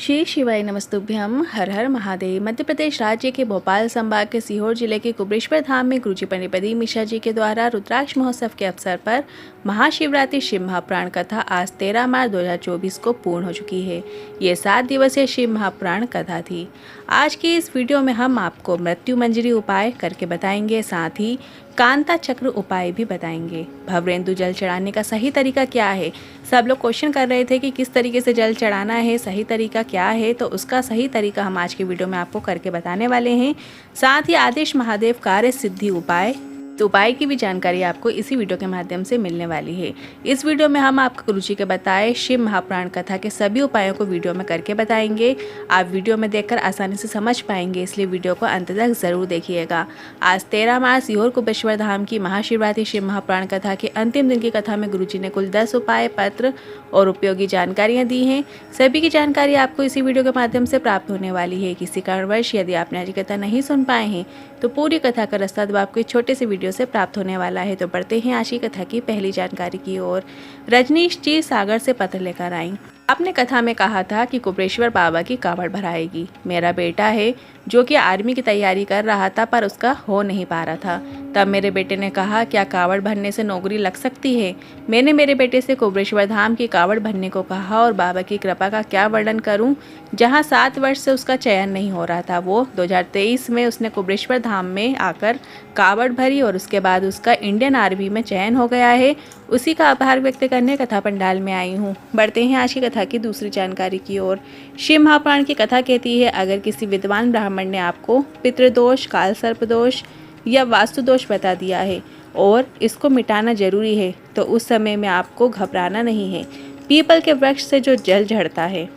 श्री शिवाय नमस्तुभ्यम। हर हर महादेव। मध्य प्रदेश राज्य के भोपाल संभाग के सीहोर जिले के कुबरेश्वर धाम में गुरुजी पंडित प्रदीप मिश्रा जी के द्वारा रुद्राक्ष महोत्सव के अवसर पर महाशिवरात्रि शिव महापुराण कथा आज 13 मार्च 2024 को पूर्ण हो चुकी है। ये 7 दिवसीय शिव महापुराण कथा थी। आज की इस वीडियो में हम आपको मृत्यु मंजरी उपाय करके बताएंगे, साथ ही कांता चक्र उपाय भी बताएंगे। भवरेंदु जल चढ़ाने का सही तरीका क्या है? सब लोग क्वेश्चन कर रहे थे कि किस तरीके से जल चढ़ाना है, सही तरीका क्या है, तो उसका सही तरीका हम आज की वीडियो में आपको करके बताने वाले हैं। साथ ही आदेश महादेव कार्य सिद्धि उपाय, तो उपाय की भी जानकारी आपको इसी वीडियो के माध्यम से मिलने वाली है। इस वीडियो में हम आपको गुरुजी के बताए शिव महापुराण कथा के सभी उपायों को वीडियो में करके बताएंगे। आप वीडियो में देखकर आसानी से समझ पाएंगे, इसलिए वीडियो को अंत तक जरूर देखिएगा। आज 13 मार्च सीहोर कुबरेश्वर धाम की महाशिवरात्रि शिव महापुराण कथा के अंतिम दिन की कथा में गुरुजी ने कुल 10 उपाय, पत्र और उपयोगी जानकारियाँ दी हैं। सभी की जानकारी आपको इसी वीडियो के माध्यम से प्राप्त होने वाली है। किसी कारणवश यदि आपने आज कथा नहीं सुन पाए हैं तो पूरी कथा का रास्ता तो आपको एक छोटे से वीडियो से प्राप्त होने वाला है। तो बढ़ते हैं आज की कथा की पहली जानकारी की ओर। रजनीश जी सागर से पत्र लेकर आई। आपने कथा में कहा था कि कुबरेश्वर बाबा की कावड़ भराएगी। मेरा बेटा है जो कि आर्मी की तैयारी कर रहा था पर उसका हो नहीं पा रहा था। तब मेरे बेटे ने कहा, क्या कावड़ भरने से नौकरी लग सकती है? मैंने मेरे बेटे से कुबरेश्वर धाम की कावड़ भरने को कहा और बाबा की कृपा का क्या वर्णन करूं। जहां 7 वर्ष से उसका चयन नहीं हो रहा था, वो 2023 में उसने कुबरेश्वर धाम में आकर कावड़ भरी और उसके बाद उसका इंडियन आर्मी में चयन हो गया है। उसी का आभार व्यक्त करने कथा पंडाल में आई हूँ। बढ़ते हैं आज की कथा की दूसरी जानकारी की ओर। शिव महापुराण की कथा कहती है, अगर किसी विद्वान ब्राह्मण ने आपको पितृदोष, काल सर्प दोष या वास्तु दोष बता दिया है और इसको मिटाना जरूरी है, तो उस समय में आपको घबराना नहीं है। पीपल के वृक्ष से जो जल झड़ता है,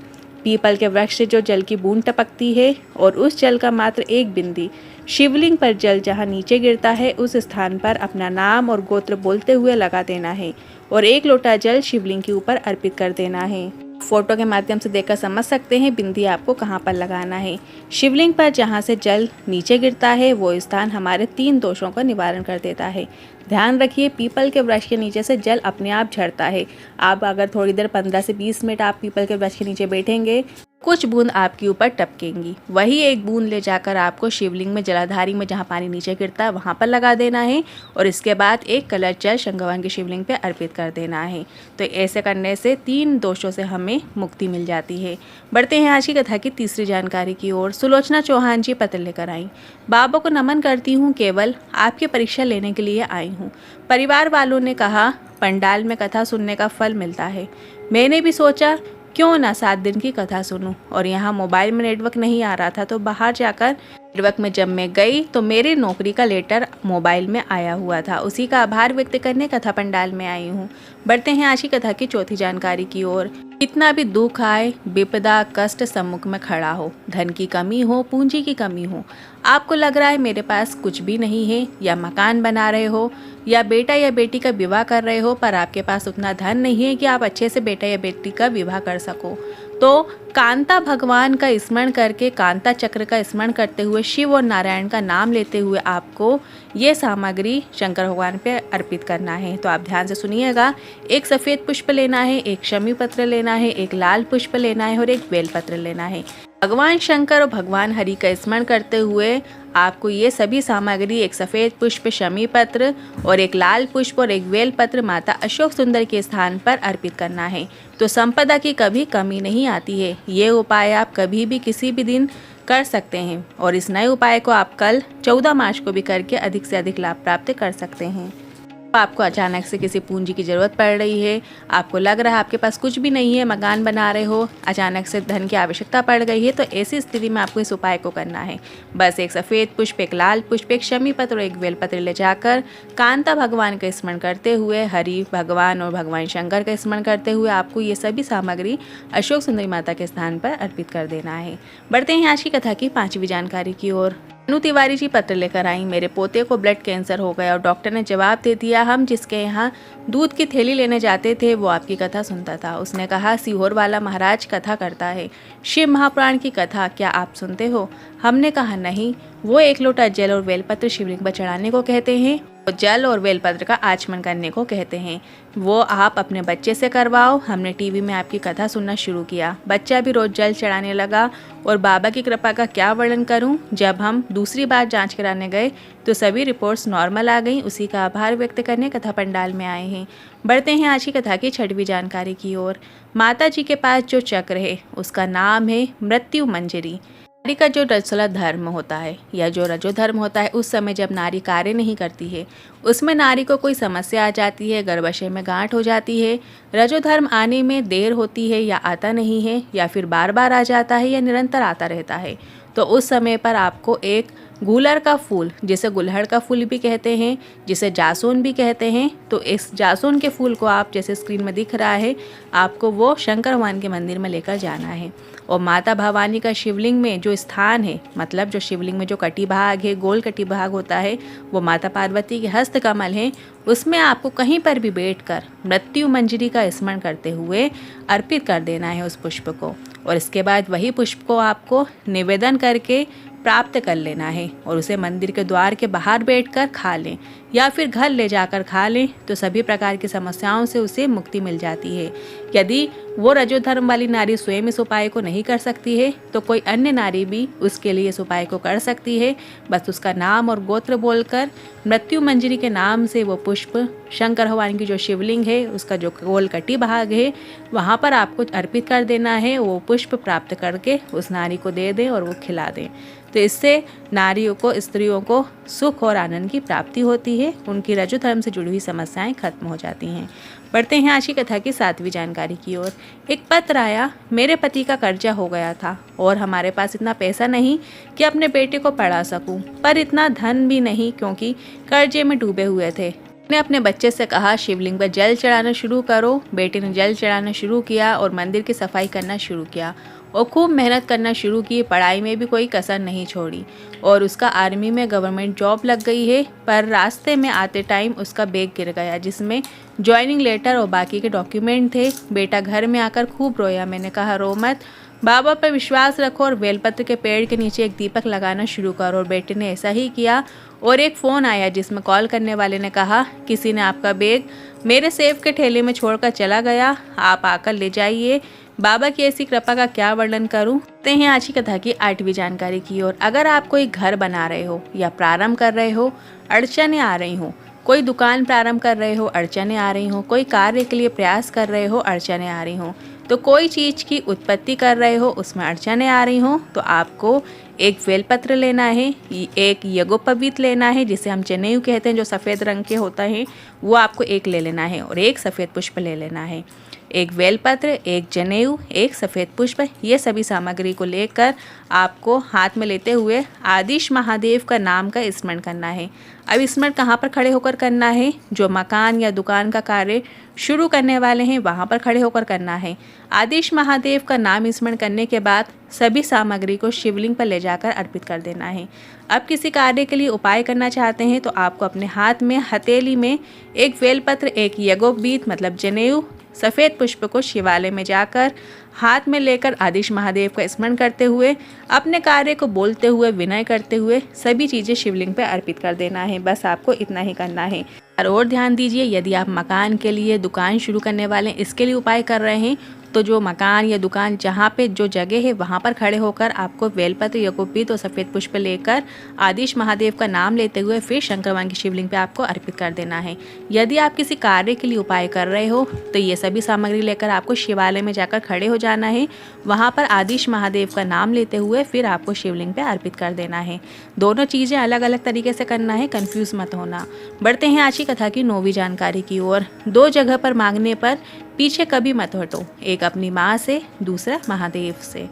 पीपल के वृक्ष से जो जल की बूंद टपकती है और उस जल का मात्र एक बिंदी शिवलिंग पर जल जहाँ नीचे गिरता है, उस स्थान पर अपना नाम और गोत्र बोलते हुए लगा देना है और 1 लोटा जल शिवलिंग के ऊपर अर्पित कर देना है। फोटो के माध्यम से देखकर समझ सकते हैं बिंदी आपको कहाँ पर लगाना है। शिवलिंग पर जहाँ से जल नीचे गिरता है वो स्थान हमारे 3 दोषों का निवारण कर देता है। ध्यान रखिए, पीपल के वृक्ष के नीचे से जल अपने आप झड़ता है। आप अगर थोड़ी देर 15 से 20 मिनट आप पीपल के वृक्ष के नीचे बैठेंगे, कुछ बूंद आपके ऊपर टपकेंगी। वही एक बूंद ले जाकर आपको शिवलिंग में जलाधारी में जहाँ पानी नीचे गिरता है वहाँ पर लगा देना है और इसके बाद 1 कलश जल शंकर भगवान की शिवलिंग पे अर्पित कर देना है। तो ऐसे करने से 3 दोषों से हमें मुक्ति मिल जाती है। बढ़ते हैं आज की कथा की तीसरी जानकारी की ओर। सुलोचना चौहान जी पत्र लेकर आई। बाबा को नमन करती हूँ, केवल आपकी परीक्षा लेने के लिए आई हूँ। परिवार वालों ने कहा पंडाल में कथा सुनने का फल मिलता है। मैंने भी सोचा क्यों ना 7 दिन की कथा सुनूं, और यहाँ मोबाइल में नेटवर्क नहीं आ रहा था, तो बाहर जाकर नेटवर्क में जब मैं गई तो मेरी नौकरी का लेटर मोबाइल में आया हुआ था। उसी का आभार व्यक्त करने कथा पंडाल में आई हूँ। बढ़ते हैं आज की कथा की चौथी जानकारी की ओर। कितना भी दुख आए, विपदा, कष्ट सम्मुख में खड़ा हो, धन की कमी हो, पूंजी की कमी हो, आपको लग रहा है मेरे पास कुछ भी नहीं है, या मकान बना रहे हो या बेटा या बेटी का विवाह कर रहे हो पर आपके पास उतना धन नहीं है कि आप अच्छे से बेटा या बेटी का विवाह कर सको, तो कांता भगवान का स्मरण करके, कांता चक्र का स्मरण करते हुए, शिव और नारायण का नाम लेते हुए आपको ये सामग्री शंकर भगवान पे अर्पित करना है। तो आप ध्यान से सुनिएगा। 1 सफ़ेद पुष्प लेना है, 1 शमी पत्र लेना है, 1 लाल पुष्प लेना है और 1 बेल पत्र लेना है। भगवान शंकर और भगवान हरि का स्मरण करते हुए आपको ये सभी सामग्री 1 सफ़ेद पुष्प, शमी पत्र और 1 लाल पुष्प और 1 बेल पत्र माता अशोक सुंदर के स्थान पर अर्पित करना है। तो संपदा की कभी कमी नहीं आती है। ये उपाय आप कभी भी किसी भी दिन कर सकते हैं और इस नए उपाय को आप कल 14 मार्च को भी करके अधिक से अधिक लाभ प्राप्त कर सकते हैं। आपको अचानक से किसी पूंजी की ज़रूरत पड़ रही है, आपको लग रहा है आपके पास कुछ भी नहीं है, मकान बना रहे हो, अचानक से धन की आवश्यकता पड़ गई है, तो ऐसी स्थिति में आपको इस उपाय को करना है। बस 1 सफ़ेद पुष्प, 1 लाल पुष्प, 1 शमी पत्र और 1 बेलपत्र ले जाकर कांता भगवान का स्मरण करते हुए, हरि भगवान और भगवान शंकर का स्मरण करते हुए आपको ये सभी सामग्री अशोक सुंदरी माता के स्थान पर अर्पित कर देना है। बढ़ते हैं आज की कथा की 5वीं जानकारी की ओर। अनु तिवारी जी पत्र लेकर आई। मेरे पोते को ब्लड कैंसर हो गया और डॉक्टर ने जवाब दे दिया, हम जिसके यहाँ दूध की थैली लेने जाते थे वो आपकी कथा सुनता था। उसने कहा सीहोर वाला महाराज कथा करता है, शिव महापुराण की कथा क्या आप सुनते हो? हमने कहा नहीं, वो 1 लोटा जल और बेलपत्र शिवलिंग पर चढ़ाने को कहते हैं जल और बेलपत्र का आचमन करने को कहते हैं। वो आप अपने बच्चे से करवाओ। हमने टीवी में आपकी कथा सुनना शुरू किया। बच्चा भी रोज जल चढ़ाने लगा और बाबा की कृपा का क्या वर्णन करूं। जब हम दूसरी बार जांच कराने गए तो सभी रिपोर्ट्स नॉर्मल आ गईं। उसी का आभार व्यक्त करने कथा पंडाल में आए हैं। बढ़ते हैं आज की कथा की 6वीं जानकारी की ओर। माता जी के पास जो चक्र है उसका नाम है मृत्यु मंजरी। नारी का जो रजस्वला धर्म होता है या जो रजो धर्म होता है, उस समय जब नारी कार्य नहीं करती है, उसमें नारी को कोई समस्या आ जाती है, गर्भाशय में गांठ हो जाती है, रजो धर्म आने में देर होती है या आता नहीं है, या फिर बार बार आ जाता है या निरंतर आता रहता है, तो उस समय पर आपको एक गूलर का फूल, जिसे गुलहड़ का फूल भी कहते हैं, जिसे जासून भी कहते हैं, तो इस जासून के फूल को आप, जैसे स्क्रीन में दिख रहा है, आपको वो शंकर भगवान के मंदिर में लेकर जाना है। और माता भवानी का शिवलिंग में जो स्थान है, मतलब जो शिवलिंग में जो कटी भाग है, गोल कटी भाग होता है, वो माता पार्वती के हस्त कमल है, उसमें आपको कहीं पर भी बैठकर मृत्यु मंजरी का स्मरण करते हुए अर्पित कर देना है उस पुष्प को। और इसके बाद वही पुष्प को आपको निवेदन करके प्राप्त कर लेना है और उसे मंदिर के द्वार के बाहर बैठकर खा लें या फिर घर ले जाकर खा लें, तो सभी प्रकार की समस्याओं से उसे मुक्ति मिल जाती है। यदि वो रजो धर्म वाली नारी स्वयं इस उपाय को नहीं कर सकती है तो कोई अन्य नारी भी उसके लिए इस उपाय को कर सकती है। बस उसका नाम और गोत्र बोलकर मृत्यु मंजरी के नाम से वो पुष्प शंकर भगवान की जो शिवलिंग है उसका जो गोल कटी भाग है वहाँ पर आपको अर्पित कर देना है। वो पुष्प प्राप्त करके उस नारी को दे दें और वो खिला दें। तो इससे नारियों को, स्त्रियों को सुख और आनंद की प्राप्ति होती है। उनकी रजो धर्म से जुड़ी हुई समस्याएं खत्म हो जाती हैं। बढ़ते हैं आज की कथा की 7वीं जानकारी की ओर। एक पत्र आया, मेरे पति का कर्जा हो गया था और हमारे पास इतना पैसा नहीं कि अपने बेटे को पढ़ा सकूं, पर इतना धन भी नहीं क्योंकि कर्जे में डूबे हुए थे। मैंने अपने बच्चे से कहा शिवलिंग पर जल चढ़ाना शुरू करो। बेटे ने जल चढ़ाना शुरू किया और मंदिर की सफाई करना शुरू किया और खूब मेहनत करना शुरू की। पढ़ाई में भी कोई कसर नहीं छोड़ी और उसका आर्मी में गवर्नमेंट जॉब लग गई है। पर रास्ते में आते टाइम उसका बैग गिर गया जिसमें ज्वाइनिंग लेटर और बाकी के डॉक्यूमेंट थे। बेटा घर में आकर खूब रोया। मैंने कहा रो मत, बाबा पर विश्वास रखो और बेलपत्र के पेड़ के नीचे एक दीपक लगाना शुरू करो। और बेटे ने ऐसा ही किया और एक फ़ोन आया जिसमें कॉल करने वाले ने कहा किसी ने आपका बैग मेरे सेब के ठेले में छोड़कर चला गया, आप आकर ले जाइए। बाबा की ऐसी कृपा का क्या वर्णन करूं। ते हैं आज की कथा की 8वीं जानकारी की ओर। अगर आप कोई घर बना रहे हो या प्रारंभ कर रहे हो, अड़चने आ रही हो, कोई दुकान प्रारंभ कर रहे हो, अड़चने आ रही हो, कोई कार्य के लिए प्रयास कर रहे हो, अड़चने आ रही हो, तो कोई चीज़ की उत्पत्ति कर रहे हो उसमें अड़चने आ रही हो, तो आपको एक बेलपत्र लेना है, एक यज्ञोपवीत लेना है जिसे हम जनेऊ कहते हैं, जो सफ़ेद रंग के होता है, वो आपको एक ले लेना है और एक सफ़ेद पुष्प ले लेना है। एक बेलपत्र, एक जनेऊ, एक सफ़ेद पुष्प, ये सभी सामग्री को लेकर आपको हाथ में लेते हुए आदिश महादेव का नाम का स्मरण करना है। अब स्मरण कहाँ पर खड़े होकर करना है? जो मकान या दुकान का कार्य शुरू करने वाले हैं वहाँ पर खड़े होकर करना है। आदिश महादेव का नाम स्मरण करने के बाद सभी सामग्री को शिवलिंग पर ले जाकर अर्पित कर देना है। अब किसी कार्य के लिए उपाय करना चाहते हैं तो आपको अपने हाथ में हथेली में एक बेलपत्र, एक यज्ञोपवीत मतलब जनेऊ, सफ़ेद पुष्प को शिवालय में जाकर हाथ में लेकर आदिश महादेव का स्मरण करते हुए अपने कार्य को बोलते हुए विनय करते हुए सभी चीज़ें शिवलिंग पर अर्पित कर देना है। बस आपको इतना ही करना है। और ध्यान दीजिए, यदि आप मकान के लिए, दुकान शुरू करने वाले इसके लिए उपाय कर रहे हैं तो जो मकान या दुकान जहाँ पे जो जगह है वहाँ पर खड़े होकर आपको बेलपत्र, यज्ञोपवीत और सफ़ेद पुष्प लेकर आदिश महादेव का नाम लेते हुए फिर शंकर भगवान की शिवलिंग पे आपको अर्पित कर देना है। यदि आप किसी कार्य के लिए उपाय कर रहे हो तो ये सभी सामग्री लेकर आपको शिवालय में जाकर खड़े हो जाना है। वहाँ पर आदिश महादेव का नाम लेते हुए फिर आपको शिवलिंग पे अर्पित कर देना है। दोनों चीज़ें अलग अलग तरीके से करना है, कन्फ्यूज मत होना। बढ़ते हैं आज की कथा की 9वीं जानकारी की ओर। 2 जगह पर मांगने पर पीछे कभी मत हटो, एक अपनी माँ से, दूसरा महादेव से।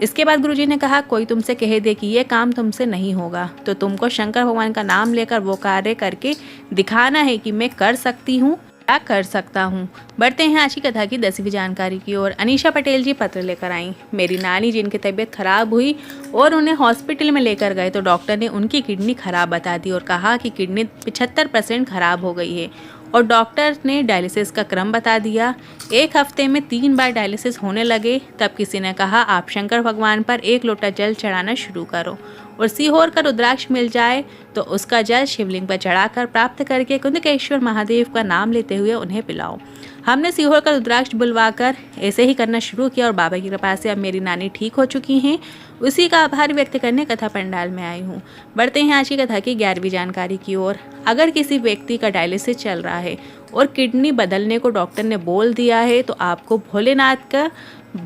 इसके बाद गुरुजी ने कहा कोई तुमसे कह दे कि ये काम तुमसे नहीं होगा तो तुमको शंकर भगवान का नाम लेकर वो कार्य करके दिखाना है कि मैं कर सकती हूँ, क्या कर सकता हूँ। बढ़ते हैं आज की कथा की 10वीं जानकारी की ओर। अनीशा पटेल जी पत्र लेकर आई। मेरी नानी जिनकी तबीयत खराब हुई और उन्हें हॉस्पिटल में लेकर गए तो डॉक्टर ने उनकी किडनी खराब बता दी और कहा कि किडनी 75% खराब हो गई है और डॉक्टर ने डायलिसिस का क्रम बता दिया। 1 हफ्ते में 3 बार डायलिसिस होने लगे। तब किसी ने कहा आप शंकर भगवान पर 1 लोटा जल चढ़ाना शुरू करो और सीहोर का रुद्राक्ष मिल जाए तो उसका जल शिवलिंग पर चढ़ाकर प्राप्त करके कुंदकेश्वर महादेव का नाम लेते हुए उन्हें पिलाओ। हमने सीहोर का रुद्राक्ष बुलवाकर ऐसे ही करना शुरू किया और बाबा की कृपा से अब मेरी नानी ठीक हो चुकी हैं। उसी का आभार व्यक्त करने कथा पंडाल में आई हूँ। बढ़ते हैं आज की कथा की 11वीं जानकारी की ओर। अगर किसी व्यक्ति का डायलिसिस चल रहा है और किडनी बदलने को डॉक्टर ने बोल दिया है तो आपको भोलेनाथ का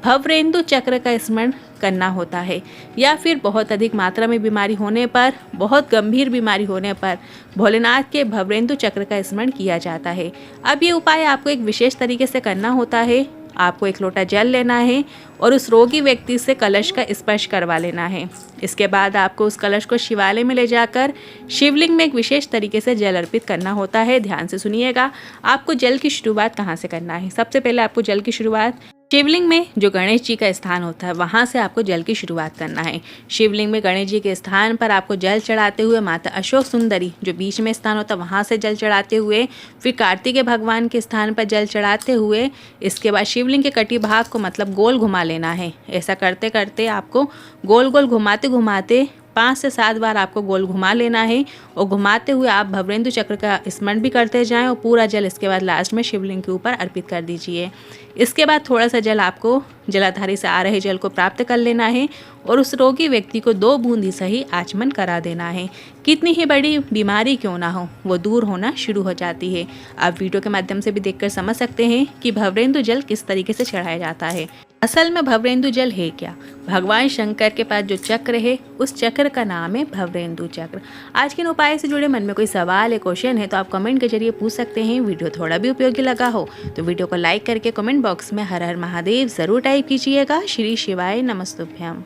भवरेंदु चक्र का स्मरण करना होता है, या फिर बहुत अधिक मात्रा में बीमारी होने पर, बहुत गंभीर बीमारी होने पर भोलेनाथ के भवरेंदु चक्र का स्मरण किया जाता है। अब ये उपाय आपको एक विशेष तरीके से करना होता है। आपको एक लोटा जल लेना है और उस रोगी व्यक्ति से कलश का स्पर्श करवा लेना है। इसके बाद आपको उस कलश को शिवालय में ले जाकर शिवलिंग में एक विशेष तरीके से जल अर्पित करना होता है। ध्यान से सुनिएगा, आपको जल की शुरुआत कहाँ से करना है। सबसे पहले आपको जल की शुरुआत शिवलिंग में जो गणेश जी का स्थान होता है वहाँ से आपको जल की शुरुआत करना है। शिवलिंग में गणेश जी के स्थान पर आपको जल चढ़ाते हुए माता अशोक सुंदरी जो बीच में स्थान होता है वहाँ से जल चढ़ाते हुए, फिर कार्तिकेय भगवान के स्थान पर जल चढ़ाते हुए, इसके बाद शिवलिंग के कटी भाग को मतलब गोल घुमा लेना है। ऐसा करते करते आपको गोल गोल घुमाते घुमाते 5 से 7 बार आपको गोल घुमा लेना है और घुमाते हुए आप भवरेंदु चक्र का स्मरण भी करते जाएं और पूरा जल इसके बाद लास्ट में शिवलिंग के ऊपर अर्पित कर दीजिए। इसके बाद थोड़ा सा जल आपको जलाधारी से आ रहे जल को प्राप्त कर लेना है और उस रोगी व्यक्ति को 2 बूंद ही सही आचमन करा देना है। कितनी ही बड़ी बीमारी क्यों ना हो वो दूर होना शुरू हो जाती है। आप वीडियो के माध्यम से भी देखकर समझ सकते हैं कि भवरेंदु जल किस तरीके से चढ़ाया जाता है। असल में भवरेंदु जल है क्या? भगवान शंकर के पास जो चक्र है उस चक्र का नाम है भवरेंदु चक्र। आज के इन उपाय से जुड़े मन में कोई सवाल है, क्वेश्चन है तो आप कमेंट के जरिए पूछ सकते हैं। वीडियो थोड़ा भी उपयोगी लगा हो तो वीडियो को लाइक करके कमेंट बॉक्स में हर हर महादेव जरूर टाइप कीजिएगा। श्री शिवाय नमस्तुभ्यम।